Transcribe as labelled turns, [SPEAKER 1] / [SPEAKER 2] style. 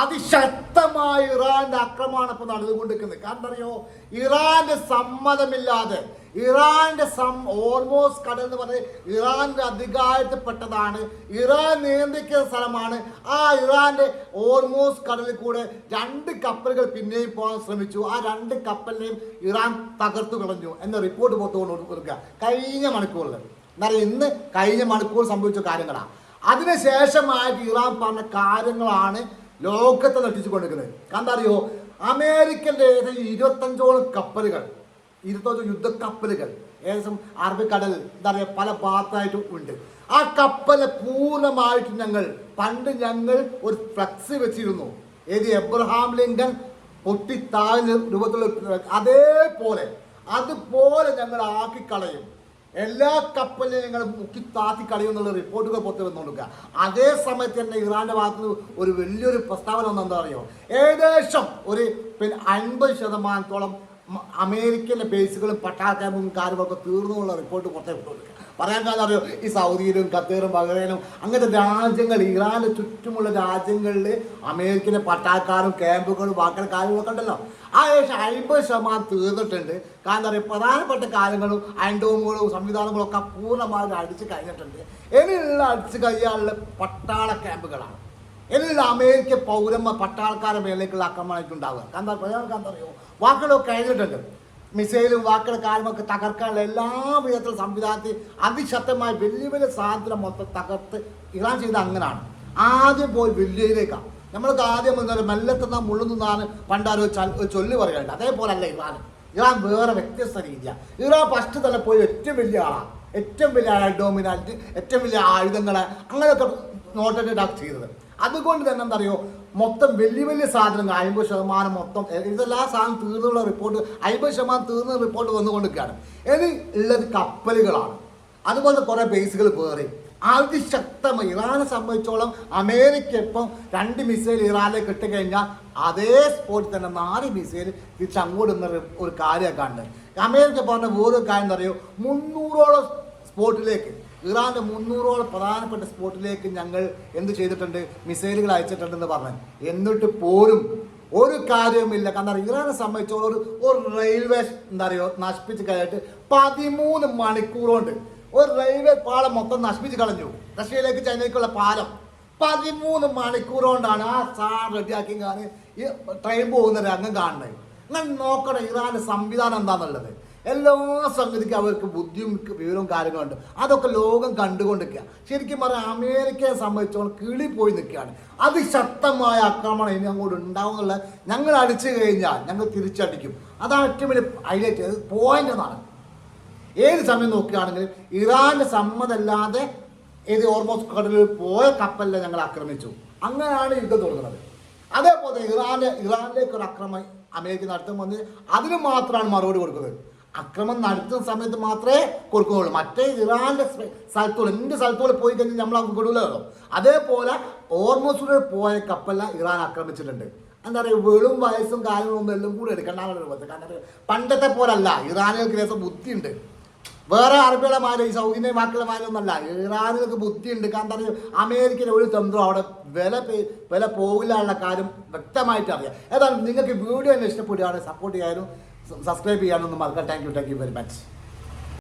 [SPEAKER 1] അതിശക്തമായ ഇറാന്റെ ആക്രമണം ഇപ്പൊ നടന്നുകൊണ്ടിരിക്കുന്നത്. കാരണം അറിയോ, ഇറാന്റെ സമ്മതമില്ലാതെ ഇറാന്റെ ഓൾമോസ്റ്റ് കടൽ എന്ന് പറഞ്ഞാൽ ഇറാന്റെ അധികാരത്തിൽപ്പെട്ടതാണ്, ഇറാൻ നിയന്ത്രിക്കുന്ന സ്ഥലമാണ്. ആ ഇറാന്റെ ഓൾമോസ്റ്റ് കടലിൽ കൂടെ 2 കപ്പലുകൾ പിന്നെയും പോകാൻ ശ്രമിച്ചു. ആ 2 കപ്പലിനെയും ഇറാൻ തകർത്തു കളഞ്ഞു എന്ന റിപ്പോർട്ട് പുറത്തുകൊണ്ട് കൊടുക്കുക കഴിഞ്ഞ മണിക്കൂറിൽ. എന്നറിയാം, ഇന്ന് കഴിഞ്ഞ മണിക്കൂർ സംഭവിച്ച കാര്യങ്ങളാണ്. അതിനുശേഷമായിട്ട് ഇറാൻ പറഞ്ഞ കാര്യങ്ങളാണ് ലോകത്തെ നട്ടിച്ചു കൊണ്ടിരിക്കുന്നത്. കാരണം അറിയോ, അമേരിക്കൻ്റെ ഏകദേശം 25ഓളം കപ്പലുകൾ, 25 യുദ്ധക്കപ്പലുകൾ ഏകദേശം അറബിക്കടൽ എന്താ പറയുക പല ഭാഗത്തായിട്ടും ഉണ്ട്. ആ കപ്പല് പൂർണ്ണമായിട്ട് ഞങ്ങൾ ഒരു ഫ്ലക്സ് വെച്ചിരുന്നു. ഏത് എബ്രഹാം ലിങ്കൺ പൊട്ടിത്താഴ്ന്ന രൂപത്തിലുള്ള അതുപോലെ ഞങ്ങൾ ആക്കിക്കളയും, എല്ലാ കപ്പലിനെയും ഞങ്ങൾ മുക്കി താത്തി കളയും എന്നുള്ള റിപ്പോർട്ടുകൾ പുറത്ത് വന്നുകൊടുക്കുക. അതേ സമയത്ത് തന്നെ ഇറാന്റെ ഭാഗത്ത് നിന്ന് ഒരു വലിയൊരു പ്രസ്താവന ഒന്നെന്താ അറിയോ, ഏകദേശം ഒരു 50% അമേരിക്കൻ്റെ ബേസുകളും പട്ടാളക്കാരും കാര്യങ്ങളൊക്കെ തീർന്നു എന്നുള്ള റിപ്പോർട്ട് പുറത്തേക്ക് കൊടുക്കുക. പറയാൻ കാരണം അറിയോ, ഈ സൗദിയിലും ഖത്തറും ബഹ്റൈനും അങ്ങനത്തെ രാജ്യങ്ങൾ, ഇറാന്റെ ചുറ്റുമുള്ള രാജ്യങ്ങളിൽ അമേരിക്കൻ്റെ പട്ടാളക്കാരും ക്യാമ്പുകളും ബാക്കിയുള്ള കാര്യങ്ങളൊക്കെ ഉണ്ടല്ലോ. ആ ഏകദേശം 50% തീർന്നിട്ടുണ്ട്. കാരണം എന്താ പറയുക, പ്രധാനപ്പെട്ട കാര്യങ്ങളും അയൻഡോമുകളും സംവിധാനങ്ങളും ഒക്കെ പൂർണ്ണമായിട്ട് അടിച്ച് കഴിഞ്ഞിട്ടുണ്ട്. ഇനിയുള്ള അടിച്ച് കഴിയാനുള്ള പട്ടാള ക്യാമ്പുകളാണ്. ഇനിയുള്ള അമേരിക്ക പട്ടാളക്കാരുടെ മേലേക്കുള്ള ആക്രമണമായിട്ട് ഉണ്ടാവുക. കാരണം എന്താ അറിയോ, വാക്കുകളൊക്കെ കഴിഞ്ഞിട്ടുണ്ട്. മിസൈലും വാക്കുകളുടെ കാര്യമൊക്കെ തകർക്കാനുള്ള എല്ലാ വിധത്തിലുള്ള സംവിധാനത്തിൽ അതിശക്തമായ വലിയ സാധനം മൊത്തം തകർത്ത് ഇറാൻ ചെയ്ത അങ്ങനെയാണ്. ആദ്യം പോയി വലിയയിലേക്കാണ്. നമ്മൾക്ക് ആദ്യം മെല്ലെത്തുന്ന മുള്ളുന്നാണ് പണ്ടാരോ ചൊല്ലി പറയുന്നുണ്ട്. അതേപോലെ അല്ല ഇറാൻ വേറെ വ്യത്യസ്ത രീതിയാണ്. ഇറാൻ ഫസ്റ്റ് തന്നെ പോയി ഏറ്റവും വലിയ ആളാണ്, ഏറ്റവും വലിയ ഡോമിനാൻറ്റ്, ഏറ്റവും വലിയ ആയുധങ്ങളെ അങ്ങനെയൊക്കെ നോട്ടിട്ട് ചെയ്തത്. അതുകൊണ്ട് തന്നെ എന്താ അറിയോ, മൊത്തം വലിയ സാധനങ്ങൾ 50% മൊത്തം ഇതെല്ലാ സാധനം തീർന്നുള്ള റിപ്പോർട്ട് 50% തീർന്ന റിപ്പോർട്ട് വന്നുകൊണ്ടിരിക്കുകയാണ്. ഇനി ഉള്ളത് കപ്പലുകളാണ്. അതുപോലെ കുറേ ബേസുകൾ വേറെ അതിശക്തമായി. ഇറാനെ സംബന്ധിച്ചോളം അമേരിക്ക ഇപ്പം 2 മിസൈൽ ഇറാനിലേക്ക് ഇട്ടുകഴിഞ്ഞാൽ അതേ സ്പോട്ടിൽ തന്നെ 4 മിസൈൽ തിരിച്ച് അങ്ങോട്ട് ഒരു കാര്യമൊക്കെ ഉണ്ട്. അമേരിക്ക പറഞ്ഞ വേറൊരു കാര്യം എന്താ അറിയോ, 300ഓളം സ്പോട്ടിലേക്ക്, ഇറാന്റെ 300ഓളം പ്രധാനപ്പെട്ട സ്പോട്ടിലേക്ക് ഞങ്ങൾ എന്ത് ചെയ്തിട്ടുണ്ട്, മിസൈലുകൾ അയച്ചിട്ടുണ്ടെന്ന് പറഞ്ഞു. എന്നിട്ട് പോലും ഒരു കാര്യവുമില്ല. കാരണം ഇറാനെ സംബന്ധിച്ചോളം ഒരു റെയിൽവേ എന്താ പറയുക നശിപ്പിച്ച് കഴിഞ്ഞിട്ട് 13 മണിക്കൂർ കൊണ്ട് ഒരു റെയിൽവേ പാലം മൊത്തം നശിപ്പിച്ച് കളഞ്ഞു. റഷ്യയിലേക്ക് ചൈനയ്ക്കുള്ള പാലം 13 മണിക്കൂർ കൊണ്ടാണ് ആ സാധനം റെഡിയാക്കി ഈ ട്രെയിൻ പോകുന്ന രംഗം കാണുന്നത്. അങ്ങനെ നോക്കണം ഇറാന്റെ സംവിധാനം എന്താണെന്നുള്ളത്. എല്ലാ സംഗതിക്കും അവർക്ക് ബുദ്ധിയും വിവരവും കാര്യങ്ങളുണ്ട്. അതൊക്കെ ലോകം കണ്ടുകൊണ്ടിരിക്കുക. ശരിക്കും പറഞ്ഞാൽ അമേരിക്കയെ സംബന്ധിച്ചോളം കിളി പോയി നിൽക്കുകയാണ്. അതിശക്തമായ ആക്രമണം ഇനി അങ്ങോട്ട് ഉണ്ടാവും എന്നുള്ള, ഞങ്ങൾ അടിച്ചു കഴിഞ്ഞാൽ ഞങ്ങൾ തിരിച്ചടിക്കും. അതാണ് ഏറ്റവും വലിയ ഹൈലൈറ്റ് പോയിന്റ് എന്നാണ്. ഏത് സമയം നോക്കുകയാണെങ്കിലും ഇറാന്റെ സമ്മതമല്ലാതെ ഏത് ഓൾമോസ്റ്റ് കടലിൽ പോയ കപ്പലിനെ ഞങ്ങൾ ആക്രമിച്ചു. അങ്ങനെയാണ് യുദ്ധം തുടങ്ങുന്നത്. അതേപോലെ ഇറാനിലേക്ക് ഒരു ആക്രമണം അമേരിക്ക നടത്തുമ്പോൾ അതിന് മാത്രമാണ് മറുപടി കൊടുക്കുന്നത്. ആക്രമണം നടത്തുന്ന സമയത്ത് മാത്രമേ കൊടുക്കുകയുള്ളൂ. മറ്റേ ഇറാന്റെ സ്ഥലത്തോട് എൻ്റെ സ്ഥലത്തോട് പോയി കഴിഞ്ഞാൽ നമ്മൾ കൊടുക്കില്ലല്ലോ. അതേപോലെ ഓർമോസിലൂടെ പോയ കപ്പലിനെ ഇറാൻ ആക്രമിച്ചിട്ടുണ്ട്. എന്താ പറയുക, വെളും വയസ്സും കാര്യങ്ങളൊന്നും എല്ലാം കൂടെ എടുക്കേണ്ട രൂപത്തിൽ. കാരണം പണ്ടത്തെ പോലല്ല, ഇറാനുകൾക്ക് ലേശം ബുദ്ധിയുണ്ട്. വേറെ അറബികളമാരും ഈ സൗദിൻ്റെ വാക്കുകളമാരൊന്നല്ല, ഇറാനുകൾക്ക് ബുദ്ധിയുണ്ട്. കാരണം അമേരിക്കയുടെ ഒരു തന്ത്രം അവിടെ വില പോകില്ല എന്നുള്ള കാര്യം വ്യക്തമായിട്ട് അറിയാം. ഏതായാലും നിങ്ങൾക്ക് വീഡിയോ തന്നെ ഇഷ്ടപ്പെടുകയാണ്, സപ്പോർട്ട് ചെയ്യാനും സബ്സ്ക്രൈബ് ചെയ്യാനൊന്നും മറക്കാം. Thank you very much.